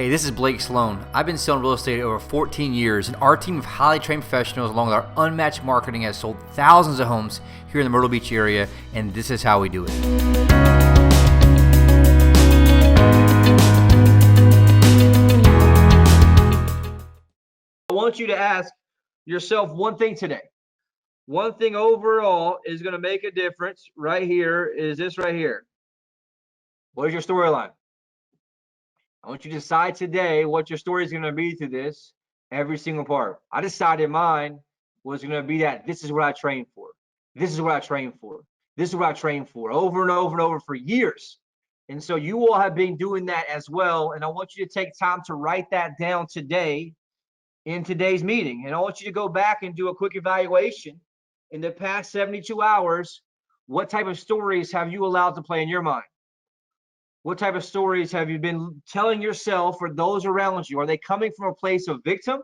Hey, this is Blake Sloan. I've been selling real estate over 14 years, and our team of highly trained professionals, along with our unmatched marketing, has sold thousands of homes here in the Myrtle Beach area, and this is how we do it. I want you to ask yourself one thing today. One thing overall is going to make a difference right here is this right here. What is your storyline? I want you to decide today what your story is going to be to this, every single part. I decided mine was going to be that this is what I trained for. This is what I trained for. This is what I trained for over and over and over for years. And so you all have been doing that as well. And I want you to take time to write that down today in today's meeting. And I want you to go back and do a quick evaluation. In the past 72 hours, what type of stories have you allowed to play in your mind? What type of stories have you been telling yourself or those around you? Are they coming from a place of victim?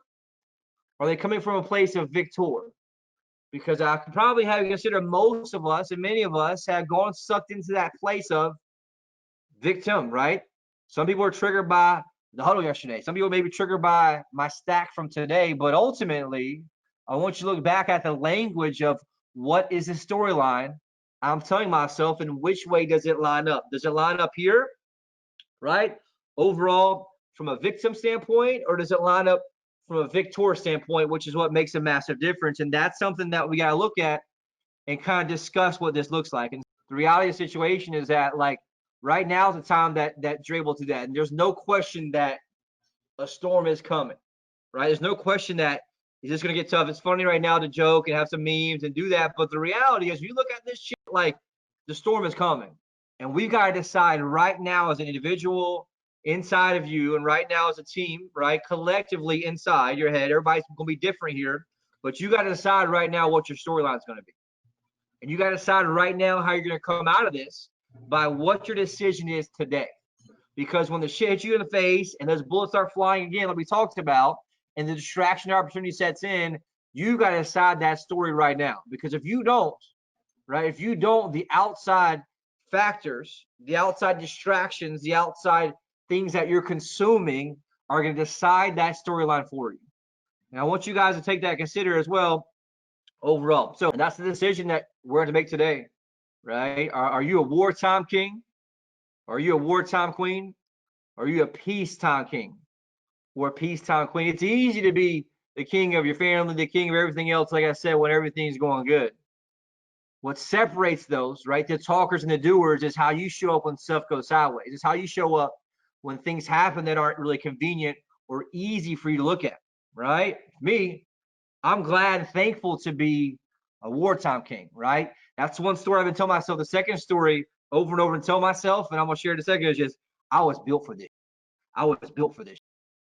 Or are they coming from a place of victor? Because I could probably have considered most of us and many of us have gone sucked into that place of victim, right? Some people are triggered by the huddle yesterday. Some people may be triggered by my stack from today, but ultimately, I want you to look back at the language of what is the storyline I'm telling myself and which way does it line up? Does it line up here, right? Overall, from a victim standpoint, or does it line up from a victor standpoint, which is what makes a massive difference? And that's something that we got to look at and kind of discuss what this looks like. And the reality of the situation is that, like, right now is the time that you're able to do that. And there's no question that a storm is coming, right? There's no question that it's just going to get tough. It's funny right now to joke and have some memes and do that. But the reality is you look at this shit like the storm is coming. And we've got to decide right now as an individual inside of you and right now as a team, right? Collectively inside your head, everybody's going to be different here. But you got to decide right now what your storyline is going to be. And you got to decide right now how you're going to come out of this by what your decision is today. Because when the shit hits you in the face and those bullets start flying again, like we talked about, and the distraction opportunity sets in, you got to decide that story right now. Because if you don't, right, if you don't, the outside factors, the outside distractions, the outside things that you're consuming are going to decide that storyline for you. And I want you guys to take that consider as well overall. So that's the decision that we're going to make today, right? Are you a wartime king? Are you a wartime queen? Are you a peacetime king or a peacetime queen? It's easy to be the king of your family, the king of everything else, like I said, when everything's going good. What separates those, right, the talkers and the doers, is how you show up when stuff goes sideways. It's how you show up when things happen that aren't really convenient or easy for you to look at, right? Me, I'm glad and thankful to be a wartime king, right? That's one story I've been telling myself. The second story over and over and tell myself, and I'm going to share it in a second, is just, I was built for this. I was built for this.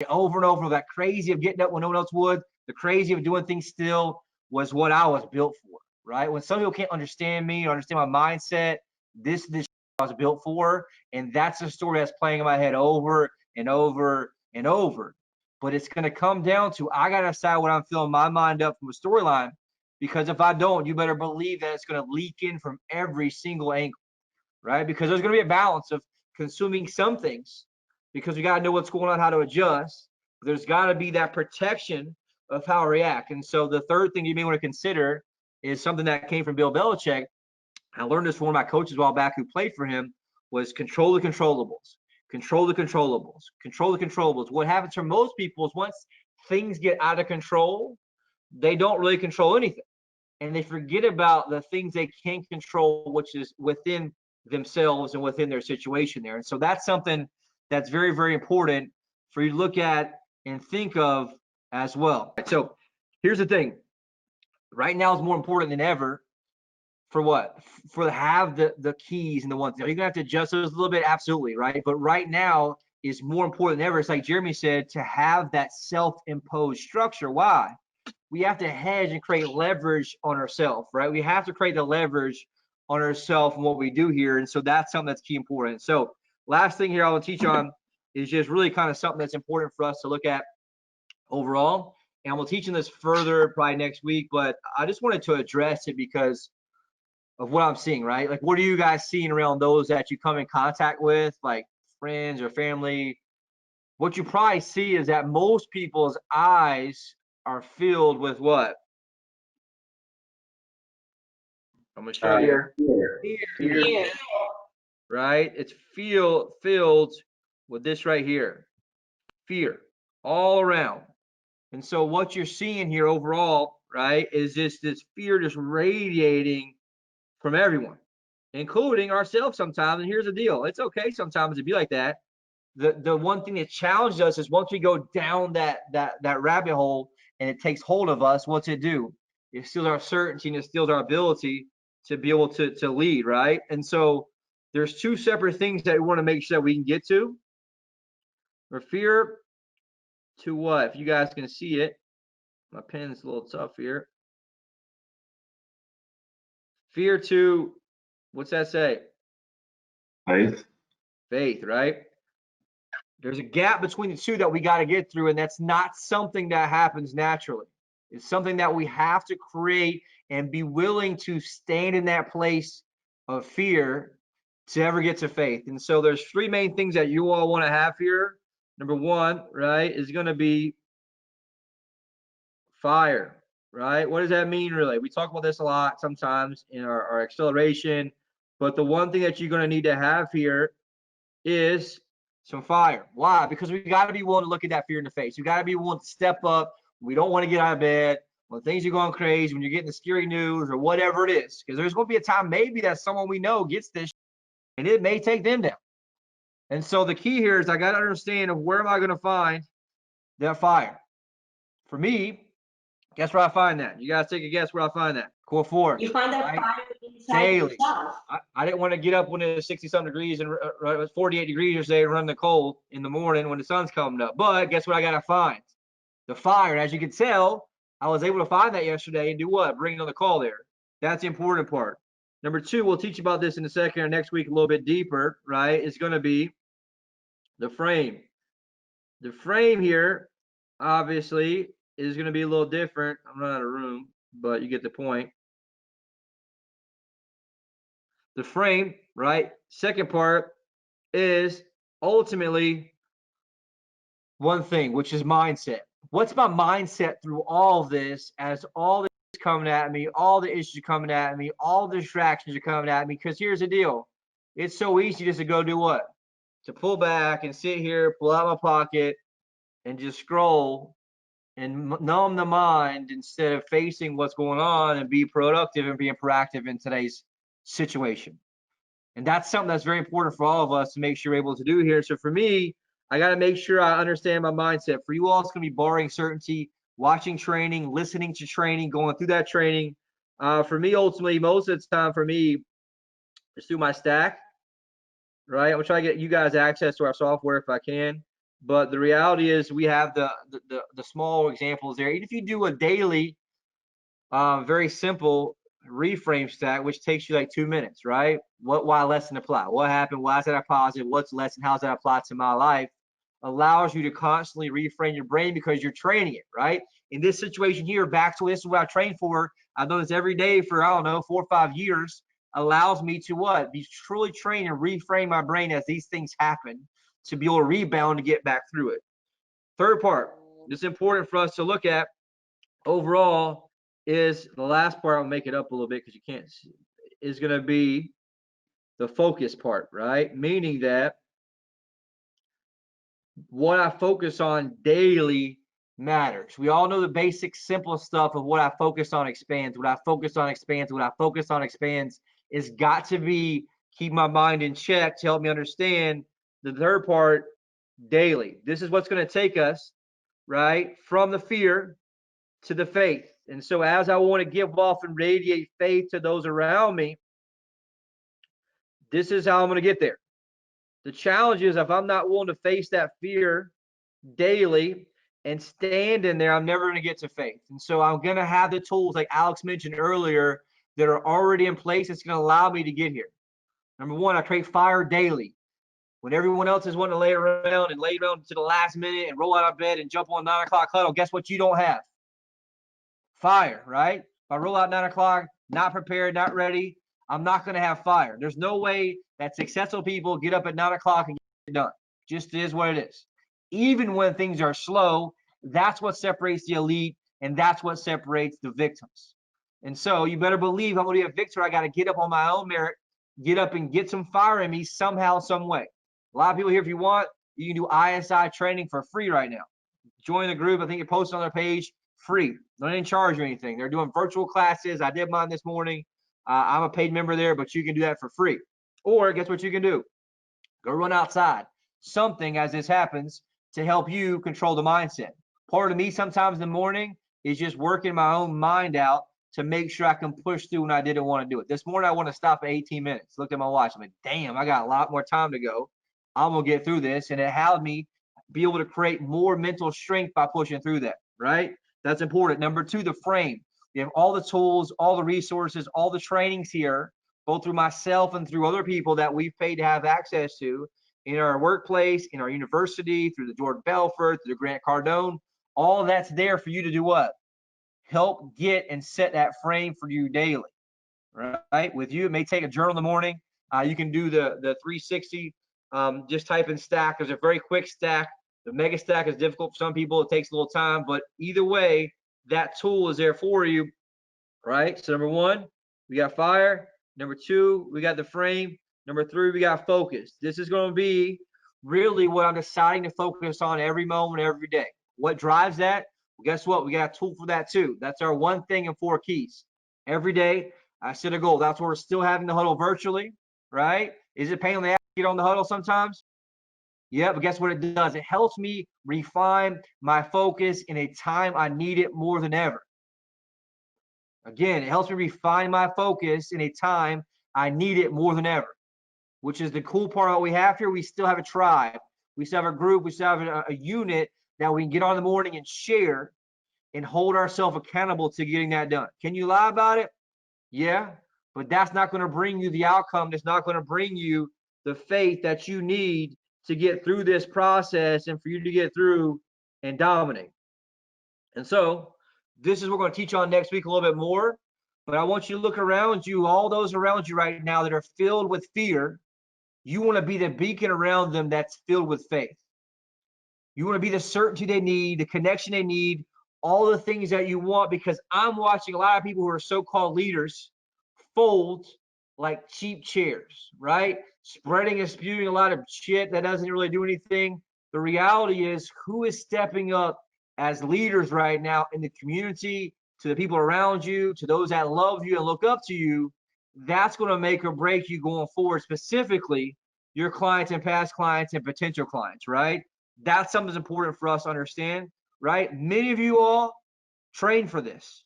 Over and over, that crazy of getting up when no one else would, the crazy of doing things still was what I was built for, right? When some people can't understand me or understand my mindset, this I was built for, and that's the story that's playing in my head over and over and over. But it's going to come down to, I got to decide what I'm filling my mind up from a storyline, because if I don't, you better believe that it's going to leak in from every single angle, right? Because there's going to be a balance of consuming some things, because we got to know what's going on, how to adjust. There's got to be that protection of how I react. And so the third thing you may want to consider is something that came from Bill Belichick. I learned this from one of my coaches a while back who played for him, was control the controllables. Control the controllables. Control the controllables. What happens for most people is once things get out of control, they don't really control anything. And they forget about the things they can control, which is within themselves and within their situation there. And so that's something that's very, very important for you to look at and think of as well. So here's the thing. Right now is more important than ever for what? For to have the keys and the ones. Are you going to have to adjust those a little bit? Absolutely, right? But right now is more important than ever. It's like Jeremy said, to have that self-imposed structure. Why? We have to hedge and create leverage on ourselves, right? We have to create the leverage on ourselves and what we do here. And so that's something that's key important. So last thing here I will teach on is just really kind of something that's important for us to look at overall. And we'll teaching this further probably next week, but I just wanted to address it because of what I'm seeing, right? Like, what are you guys seeing around those that you come in contact with, like friends or family? what you probably see is that most people's eyes are filled with what? I'm going to show you. Fear. Right? It's filled with this right here. Fear all around. And so what you're seeing here overall, right, is this fear just radiating from everyone, including ourselves sometimes. And here's the deal. It's okay sometimes to be like that. The one thing that challenges us is once we go down that rabbit hole and it takes hold of us, what's it do? It steals our certainty and it steals our ability to be able to lead, right? And so there's two separate things that we want to make sure that we can get to. For fear to what? If you guys can see it, my pen's a little tough here. Fear to, what's that say? Faith. Faith, right? There's a gap between the two that we got to get through, and that's not something that happens naturally. It's something that we have to create and be willing to stand in that place of fear to ever get to faith. And so there's three main things that you all want to have here. Number one, right, is going to be fire, right? What does that mean, really? We talk about this a lot sometimes in our acceleration, but the one thing that you're going to need to have here is some fire. Why? Because we got to be willing to look at that fear in the face. We got to be willing to step up. We don't want to get out of bed when things are going crazy, when you're getting the scary news or whatever it is. Because there's going to be a time maybe that someone we know gets this and it may take them down. And so the key here is I got to understand of where am I going to find that fire? For me, guess where I find that? You guys take a guess where I find that? Core 4. You find that right? fire inside Daily. yourself. I didn't want to get up when it was 60-some degrees and it was 48 degrees yesterday and run the cold in the morning when the sun's coming up. But guess what I got to find? The fire. And as you can tell, I was able to find that yesterday and do what? Bring it on the call there. That's the important part. Number two, we'll teach you about this in a second or next week a little bit deeper, right? It's going to be the frame. The frame here, obviously, is going to be a little different. I'm running out of room, but you get the point. The frame, right? Second part is ultimately one thing, which is mindset. What's my mindset through all this as all this is coming at me, all the issues are coming at me, all the distractions are coming at me? Because here's the deal. It's so easy just to go do what? To pull back and sit here, pull out my pocket, and just scroll and numb the mind instead of facing what's going on and be productive and being proactive in today's situation. And that's something that's very important for all of us to make sure we're able to do here. So for me, I got to make sure I understand my mindset. For you all, it's going to be borrowing certainty, watching training, listening to training, going through that training. For me, ultimately, most of the time for me, it's through my stack, right? I'm going to try to get you guys access to our software if I can. But the reality is we have the small examples there. Even if you do a daily, very simple reframe stack, which takes you like 2 minutes, right? Why lesson apply? What happened? Why is that a positive? What's lesson? How's that apply to my life? Allows you to constantly reframe your brain because you're training it, right? In this situation here, back to this is what I train for. I've done this every day for, I don't know, 4 or 5 years. Allows me to what? Be truly trained and reframe my brain as these things happen to be able to rebound to get back through it. Third part, it's important for us to look at overall is the last part. I'll make it up a little bit because you can't see, is going to be the focus part, right? Meaning that what I focus on daily matters. We all know the basic, simple stuff of what I focus on expands. What I focus on expands. What I focus on expands is got to be keep my mind in check to help me understand the third part daily. This is what's going to take us, right, from the fear to the faith. And so as I want to give off and radiate faith to those around me, this is how I'm going to get there. The challenge is if I'm not willing to face that fear daily and stand in there, I'm never going to get to faith. And so I'm going to have the tools like Alex mentioned earlier that are already in place. It's going to allow me to get here. Number one, I create fire daily. When everyone else is wanting to lay around to the last minute and roll out of bed and jump on 9 o'clock huddle, guess what you don't have? Fire, right? If I roll out 9 o'clock, not prepared, not ready, I'm not going to have fire. There's no way that successful people get up at 9 o'clock and get it done. Just is what it is. even when things are slow. That's what separates the elite, and that's what separates the victims. And so you better believe I'm going to be a victor. I got to get up on my own merit, get up and get some fire in me somehow, some way. A lot of people here, if you want, you can do ISI training for free right now. Join the group. I think it posted on their page, free. They didn't charge you anything. They're doing virtual classes. I did mine this morning. I'm a paid member there, but you can do that for free. Or guess what you can do? Go run outside. Something as this happens to help you control the mindset. Part of me sometimes in the morning is just working my own mind out to make sure I can push through when I didn't want to do it. This morning I want to stop at 18 minutes. Looked at my watch. I'm like, damn, I got a lot more time to go. I'm gonna get through this, and it helped me be able to create more mental strength by pushing through that. Right? That's important. Number two, the frame. We have all the tools, all the resources, all the trainings here, both through myself and through other people that we've paid to have access to in our workplace, in our university, through the Jordan Belfort, through the Grant Cardone. All that's there for you to do what? Help get and set that frame for you daily, right? With you, it may take a journal in the morning. You can do the 360. Just type in stack. There's a very quick stack. The mega stack is difficult for some people. It takes a little time, but either way, that tool is there for you, right? So number one, we got fire. Number two, we got the frame. Number three, we got focus. This is going to be really what I'm deciding to focus on every moment, every day. What drives that? Well, guess what? We got a tool for that too. That's our one thing and 4 keys. Every day, I set a goal. That's why we're still having the huddle virtually, right? Is it pain in the ass to get on the huddle sometimes? Yeah, but guess what it does? It helps me refine my focus in a time I need it more than ever. Again, it helps me refine my focus in a time I need it more than ever, which is the cool part of what we have here. We still have a tribe. We still have a group. We still have a unit that we can get on in the morning and share and hold ourselves accountable to getting that done. Can you lie about it? Yeah, but that's not going to bring you the outcome. That's not going to bring you the faith that you need to get through this process and for you to get through and dominate. And so this is what we're going to teach on next week a little bit more. But I want you to look around you, all those around you right now that are filled with fear. You want to be the beacon around them that's filled with faith. You want to be the certainty they need, the connection they need, all the things that you want, because I'm watching a lot of people who are so-called leaders fold like cheap chairs, right? Spreading and spewing a lot of shit that doesn't really do anything. The reality is, who is stepping up as leaders right now in the community, to the people around you, to those that love you and look up to you? That's going to make or break you going forward, specifically your clients and past clients and potential clients, right? That's something that's important for us to understand, right? Many of you all train for this.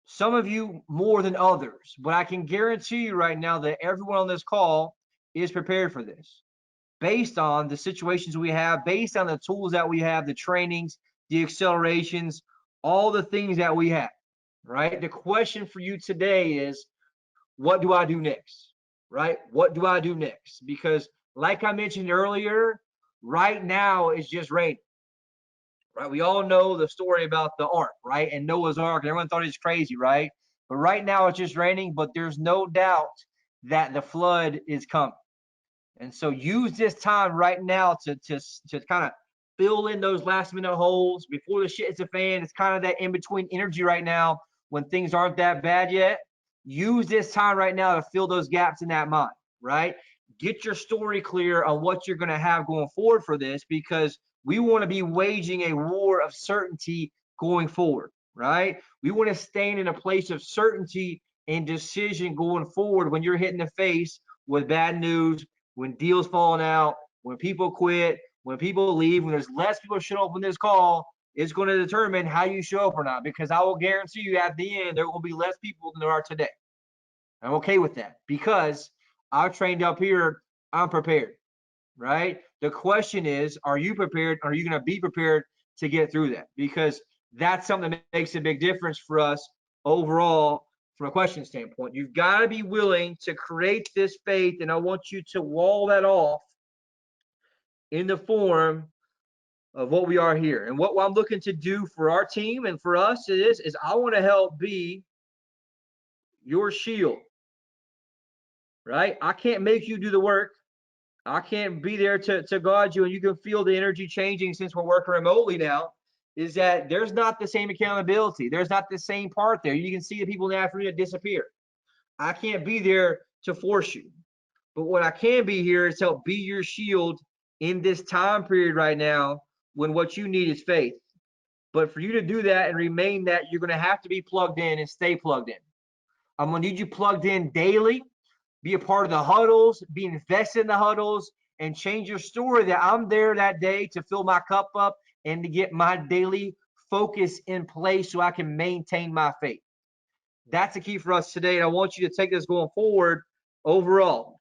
Some of you more than others, but I can guarantee you right now that everyone on this call is prepared for this, based on the situations we have, based on the tools that we have, the trainings, the accelerations, all the things that we have, right? The question for you today is, what do I do next, right? What do I do next? Because like I mentioned earlier, right now it's just raining, right? We all know the story about the ark, right? And Noah's ark, and everyone thought it was crazy, right? But right now it's just raining, but there's no doubt that the flood is coming. And so use this time right now to kind of fill in those last minute holes before the shit hits the fan. It's kind of that in between energy right now when things aren't that bad yet. Use this time right now to fill those gaps in that mind, right? Get your story clear on what you're going to have going forward for this, because we want to be waging a war of certainty going forward, right? We want to stay in a place of certainty and decision going forward when you're hitting the face with bad news, when deals falling out, when people quit, when people leave, when there's less people show up on this call. It's going to determine how you show up or not, because I will guarantee you at the end, there will be less people than there are today. I'm okay with that, because I've trained up here. I'm prepared, right? The question is, are you prepared? Are you going to be prepared to get through that? Because that's something that makes a big difference for us overall from a question standpoint. You've got to be willing to create this faith, and I want you to wall that off in the form of what we are here. And what I'm looking to do for our team and for us is I want to help be your shield, right? I can't make you do the work. I can't be there to guide you, and you can feel the energy changing since we're working remotely now, is that there's not the same accountability. There's not the same part there. You can see the people in the afternoon that disappear. I can't be there to force you. But what I can be here is help be your shield in this time period right now when what you need is faith. But for you to do that and remain that, you're going to have to be plugged in and stay plugged in. I'm going to need you plugged in daily, be a part of the huddles, be invested in the huddles, and change your story that I'm there that day to fill my cup up and to get my daily focus in place so I can maintain my faith. That's the key for us today, and I want you to take this going forward overall.